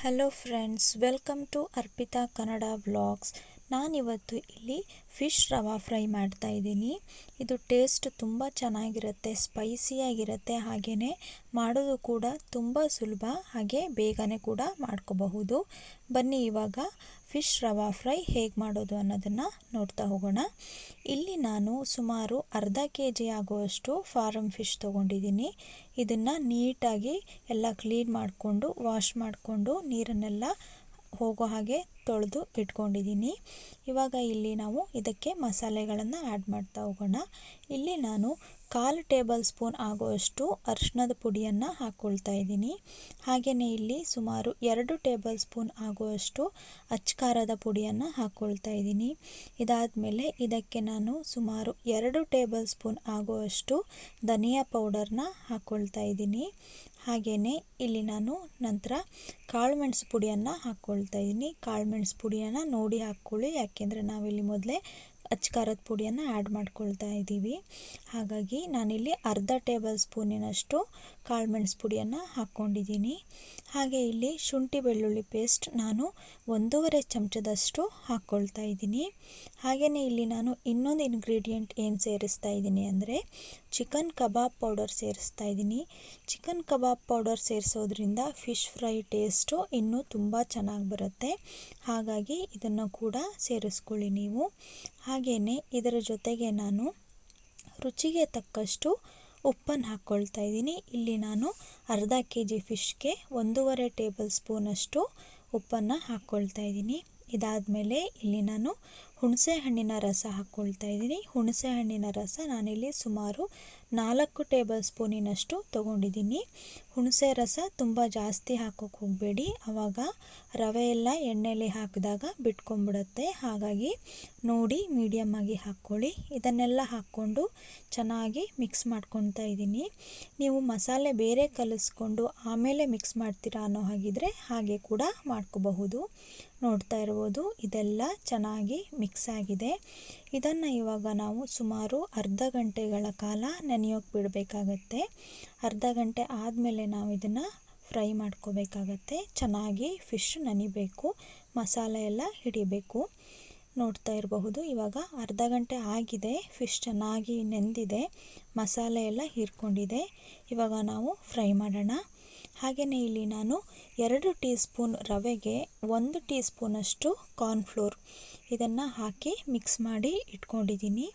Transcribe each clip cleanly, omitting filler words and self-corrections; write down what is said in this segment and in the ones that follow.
Hello friends, welcome to Arpita Kannada vlogs. ನಾನಿವತ್ತು ಇಲ್ಲಿ fish ರವಾ fry ಮಾಡ್ತಾ ಇದ್ದೀನಿ. ಇದು ಟೇಸ್ಟ್ ತುಂಬ ಚೆನ್ನಾಗಿರುತ್ತೆ, ಸ್ಪೈಸಿಯಾಗಿರುತ್ತೆ, ಹಾಗೆಯೇ ಮಾಡೋದು ಕೂಡ ತುಂಬ ಸುಲಭ, ಹಾಗೆ ಬೇಗನೆ ಕೂಡ ಮಾಡ್ಕೋಬಹುದು. ಬನ್ನಿ ಇವಾಗ ಫಿಶ್ ರವಾ ಫ್ರೈ ಹೇಗೆ ಮಾಡೋದು ಅನ್ನೋದನ್ನು ನೋಡ್ತಾ ಹೋಗೋಣ. ಇಲ್ಲಿ ನಾನು ಸುಮಾರು ಅರ್ಧ kg ಆಗುವಷ್ಟು ಫಾರಮ್ ಫಿಶ್ ತೊಗೊಂಡಿದ್ದೀನಿ. ಇದನ್ನು ನೀಟಾಗಿ ಎಲ್ಲ ಕ್ಲೀನ್ ಮಾಡಿಕೊಂಡು ವಾಶ್ ಮಾಡಿಕೊಂಡು ನೀರನ್ನೆಲ್ಲ ಹೋಗೋ ಹಾಗೆ ತೊಳೆದು ಇಟ್ಕೊಂಡಿದ್ದೀನಿ. ಇವಾಗ ಇಲ್ಲಿ ನಾವು ಇದಕ್ಕೆ ಮಸಾಲೆಗಳನ್ನು ಆ್ಯಡ್ ಮಾಡ್ತಾ ಹೋಗೋಣ. ಇಲ್ಲಿ ನಾನು 1/4 ಟೇಬಲ್ ಸ್ಪೂನ್ ಆಗುವಷ್ಟು ಅರಿಶಿಣದ ಪುಡಿಯನ್ನು ಹಾಕ್ಕೊಳ್ತಾ ಇದ್ದೀನಿ. ಹಾಗೆಯೇ ಇಲ್ಲಿ ಸುಮಾರು 2 ಟೇಬಲ್ ಸ್ಪೂನ್ ಆಗುವಷ್ಟು ಅಚ್ಚಕಾರದ ಪುಡಿಯನ್ನು ಹಾಕ್ಕೊಳ್ತಾ ಇದ್ದೀನಿ. ಇದಾದಮೇಲೆ ಇದಕ್ಕೆ ನಾನು ಸುಮಾರು 2 ಟೇಬಲ್ ಸ್ಪೂನ್ ಆಗುವಷ್ಟು ಧನಿಯಾ ಪೌಡರ್ನ ಹಾಕ್ಕೊಳ್ತಾ ಇದ್ದೀನಿ. ಹಾಗೆಯೇ ಇಲ್ಲಿ ನಾನು ನಂತರ ಕಾಳುಮೆಣಸು ಪುಡಿಯನ್ನು ಹಾಕ್ಕೊಳ್ತಾ ಇದ್ದೀನಿ. ಕಾಳುಮೆಣಸು ಪುಡಿಯನ್ನು ನೋಡಿ ಹಾಕ್ಕೊಳ್ಳಿ, ಯಾಕೆಂದರೆ ನಾವಿಲ್ಲಿ ಮೊದಲೇ ಅಚ್ಚಕಾರದ ಪುಡಿಯನ್ನು ಆ್ಯಡ್ ಮಾಡ್ಕೊಳ್ತಾ ಇದ್ದೀವಿ. ಹಾಗಾಗಿ ನಾನಿಲ್ಲಿ ಅರ್ಧ ಟೇಬಲ್ ಸ್ಪೂನಿನಷ್ಟು ಕಾಳುಮೆಣಸು ಪುಡಿಯನ್ನು ಹಾಕ್ಕೊಂಡಿದ್ದೀನಿ. ಹಾಗೆ ಇಲ್ಲಿ ಶುಂಠಿ ಬೆಳ್ಳುಳ್ಳಿ ಪೇಸ್ಟ್ ನಾನು 1.5 ಚಮಚದಷ್ಟು ಹಾಕ್ಕೊಳ್ತಾ ಇದ್ದೀನಿ. ಹಾಗೆಯೇ ಇಲ್ಲಿ ನಾನು ಇನ್ನೊಂದು ಇಂಗ್ರೀಡಿಯೆಂಟ್ ಏನು ಸೇರಿಸ್ತಾ ಇದ್ದೀನಿ ಅಂದರೆ ಚಿಕನ್ ಕಬಾಬ್ ಪೌಡರ್ ಸೇರಿಸ್ತಾ ಇದ್ದೀನಿ. ಚಿಕನ್ ಕಬಾಬ್ ಪೌಡರ್ ಸೇರಿಸೋದ್ರಿಂದ ಫಿಶ್ ಫ್ರೈ ಟೇಸ್ಟು ಇನ್ನೂ ತುಂಬ ಚೆನ್ನಾಗಿ ಬರುತ್ತೆ. ಹಾಗಾಗಿ ಇದನ್ನು ಕೂಡ ಸೇರಿಸ್ಕೊಳ್ಳಿ ನೀವು. ಹಾಗೆಯೇ ಇದರ ಜೊತೆಗೆ ನಾನು ರುಚಿಗೆ ತಕ್ಕಷ್ಟು ಉಪ್ಪನ್ನು ಹಾಕ್ಕೊಳ್ತಾ ಇದ್ದೀನಿ. ಇಲ್ಲಿ ನಾನು ಅರ್ಧ kg ಫಿಶ್ಗೆ 1.5 ಟೇಬಲ್ ಸ್ಪೂನಷ್ಟು ಉಪ್ಪನ್ನು ಹಾಕ್ಕೊಳ್ತಾ ಇದ್ದೀನಿ. ಇದಾದಮೇಲೆ ಇಲ್ಲಿ ನಾನು ಹುಣಸೆ ಹಣ್ಣಿನ ರಸ ಹಾಕ್ಕೊಳ್ತಾ ಇದ್ದೀನಿ. ಹುಣಸೆ ಹಣ್ಣಿನ ರಸ ನಾನಿಲ್ಲಿ ಸುಮಾರು 4 ಟೇಬಲ್ ಸ್ಪೂನಿನಷ್ಟು ತೊಗೊಂಡಿದ್ದೀನಿ. ಹುಣಸೆ ರಸ ತುಂಬ ಜಾಸ್ತಿ ಹಾಕೋಕ್ಕೆ ಹೋಗಬೇಡಿ, ಆವಾಗ ರವೆ ಎಲ್ಲ ಎಣ್ಣೆಲಿ ಹಾಕಿದಾಗ ಬಿಟ್ಕೊಂಡ್ಬಿಡುತ್ತೆ. ಹಾಗಾಗಿ ನೋಡಿ ಮೀಡಿಯಮ್ ಆಗಿ ಹಾಕ್ಕೊಳ್ಳಿ. ಇದನ್ನೆಲ್ಲ ಹಾಕ್ಕೊಂಡು ಚೆನ್ನಾಗಿ ಮಿಕ್ಸ್ ಮಾಡ್ಕೊತಾ ಇದ್ದೀನಿ. ನೀವು ಮಸಾಲೆ ಬೇರೆ ಕಲಿಸ್ಕೊಂಡು ಆಮೇಲೆ ಮಿಕ್ಸ್ ಮಾಡ್ತೀರಾ ಅನ್ನೋ ಹಾಗಿದ್ರೆ ಹಾಗೆ ಕೂಡ ಮಾಡ್ಕೋಬಹುದು. ನೋಡ್ತಾ ಇರ್ಬೋದು, ಇದೆಲ್ಲ ಚೆನ್ನಾಗಿ ಮಿಕ್ಸ್ ಆಗಿದೆ. ಇದನ್ನು ಇವಾಗ ನಾವು ಸುಮಾರು ಅರ್ಧ ಗಂಟೆಗಳ ಕಾಲ ನೆನೆಯೋಕೆ ಬಿಡಬೇಕಾಗತ್ತೆ. ಅರ್ಧ ಗಂಟೆ ಆದಮೇಲೆ ನಾವು ಇದನ್ನು ಫ್ರೈ ಮಾಡ್ಕೋಬೇಕಾಗತ್ತೆ. ಚೆನ್ನಾಗಿ ಫಿಶ್ ನೆನಿಬೇಕು, ಮಸಾಲೆ ಎಲ್ಲ ಹಿಡಿಬೇಕು. ನೋಡ್ತಾ ಇರಬಹುದು, ಇವಾಗ ಅರ್ಧ ಗಂಟೆ ಆಗಿದೆ. ಫಿಶ್ ಚೆನ್ನಾಗಿ ನೆಂದಿದೆ, ಮಸಾಲೆ ಎಲ್ಲ ಹೀರ್ಕೊಂಡಿದೆ. ಇವಾಗ ನಾವು ಫ್ರೈ ಮಾಡೋಣ. ಹಾಗೆಯೇ ಇಲ್ಲಿ ನಾನು 2 ಟೀ ಸ್ಪೂನ್ ರವೆಗೆ 1 ಟೀ ಸ್ಪೂನಷ್ಟು ಕಾರ್ನ್ಫ್ಲೋರ್ ಇದನ್ನು ಹಾಕಿ ಮಿಕ್ಸ್ ಮಾಡಿ ಇಟ್ಕೊಂಡಿದ್ದೀನಿ.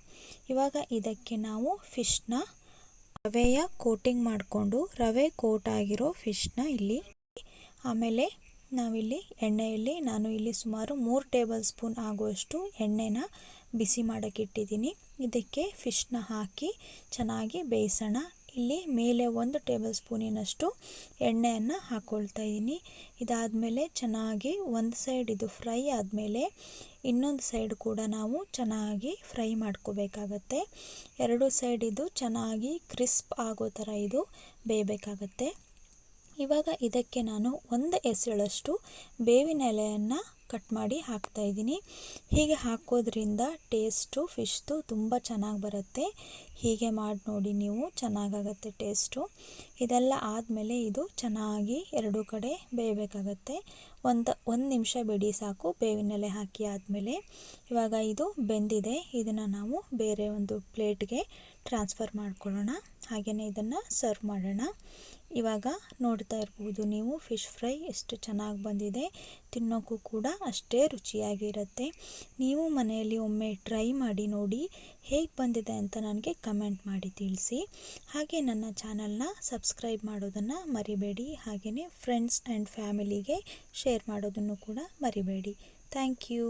ಇವಾಗ ಇದಕ್ಕೆ ನಾವು ಫಿಶ್ನ ರವೆಯ ಕೋಟಿಂಗ್ ಮಾಡಿಕೊಂಡು ರವೆ ಕೋಟ್ ಆಗಿರೋ ಫಿಶ್ನ ಇಲ್ಲಿ, ಆಮೇಲೆ ನಾವಿಲ್ಲಿ ಎಣ್ಣೆಯಲ್ಲಿ ನಾನು ಇಲ್ಲಿ ಸುಮಾರು 3 ಟೇಬಲ್ ಸ್ಪೂನ್ ಆಗುವಷ್ಟು ಎಣ್ಣೆನ ಬಿಸಿ ಮಾಡೋಕ್ಕೆ ಇಟ್ಟಿದ್ದೀನಿ. ಇದಕ್ಕೆ ಫಿಶ್ನ ಹಾಕಿ ಚೆನ್ನಾಗಿ ಬೇಯಿಸೋಣ. ಇಲ್ಲಿ ಮೇಲೆ 1 ಟೇಬಲ್ ಸ್ಪೂನಿನಷ್ಟು ಎಣ್ಣೆಯನ್ನು ಹಾಕ್ಕೊಳ್ತಾ ಇದ್ದೀನಿ. ಇದಾದಮೇಲೆ ಚೆನ್ನಾಗಿ ಒಂದು ಸೈಡ್ ಇದು ಫ್ರೈ ಆದಮೇಲೆ ಇನ್ನೊಂದು ಸೈಡ್ ಕೂಡ ನಾವು ಚೆನ್ನಾಗಿ ಫ್ರೈ ಮಾಡ್ಕೋಬೇಕಾಗತ್ತೆ. 2 ಸೈಡ್ ಇದು ಚೆನ್ನಾಗಿ ಕ್ರಿಸ್ಪ್ ಆಗೋ ಥರ ಇದು ಬೇಯಬೇಕಾಗತ್ತೆ. ಇವಾಗ ಇದಕ್ಕೆ ನಾನು 1 ಎಸಳಷ್ಟು ಬೇವಿನ ಎಲೆಯನ್ನು ಕಟ್ ಮಾಡಿ ಹಾಕ್ತಾ ಇದ್ದೀನಿ. ಹೀಗೆ ಹಾಕೋದ್ರಿಂದ ಟೇಸ್ಟು ಫಿಶ್ದು ತುಂಬ ಚೆನ್ನಾಗಿ ಬರುತ್ತೆ. ಹೀಗೆ ಮಾಡಿ ನೋಡಿ ನೀವು, ಚೆನ್ನಾಗಾಗತ್ತೆ ಟೇಸ್ಟು. ಇದೆಲ್ಲ ಆದಮೇಲೆ ಇದು ಚೆನ್ನಾಗಿ 2 ಕಡೆ ಬೇಯಬೇಕಾಗತ್ತೆ. ಒಂದು ನಿಮಿಷ ಬಿಡಿ ಸಾಕು ಬೇವಿನ ಎಲೆ ಹಾಕಿ ಆದಮೇಲೆ. ಇವಾಗ ಇದು ಬೆಂದಿದೆ, ಇದನ್ನು ನಾವು ಬೇರೆ ಒಂದು ಪ್ಲೇಟ್ಗೆ ಟ್ರಾನ್ಸ್ಫರ್ ಮಾಡ್ಕೊಳ್ಳೋಣ. ಹಾಗೆಯೇ ಇದನ್ನು ಸರ್ವ್ ಮಾಡೋಣ. ಇವಾಗ ನೋಡ್ತಾ ಇರ್ಬೋದು ನೀವು, ಫಿಶ್ ಫ್ರೈ ಎಷ್ಟು ಚೆನ್ನಾಗಿ ಬಂದಿದೆ, ತಿನ್ನೋಕ್ಕೂ ಕೂಡ ಅಷ್ಟೇ ರುಚಿಯಾಗಿರುತ್ತೆ. ನೀವು ಮನೆಯಲ್ಲಿ ಒಮ್ಮೆ ಟ್ರೈ ಮಾಡಿ ನೋಡಿ, ಹೇಗೆ ಬಂದಿದೆ ಅಂತ ನನಗೆ ಕಮೆಂಟ್ ಮಾಡಿ ತಿಳಿಸಿ. ಹಾಗೆ ನನ್ನ ಚಾನಲ್ನ ಸಬ್ಸ್ಕ್ರೈಬ್ ಮಾಡೋದನ್ನು ಮರಿಬೇಡಿ. ಹಾಗೆಯೇ ಫ್ರೆಂಡ್ಸ್ ಆ್ಯಂಡ್ ಫ್ಯಾಮಿಲಿಗೆ ಶೇರ್ ಮಾಡೋದನ್ನು ಕೂಡ ಮರಿಬೇಡಿ. Thank you.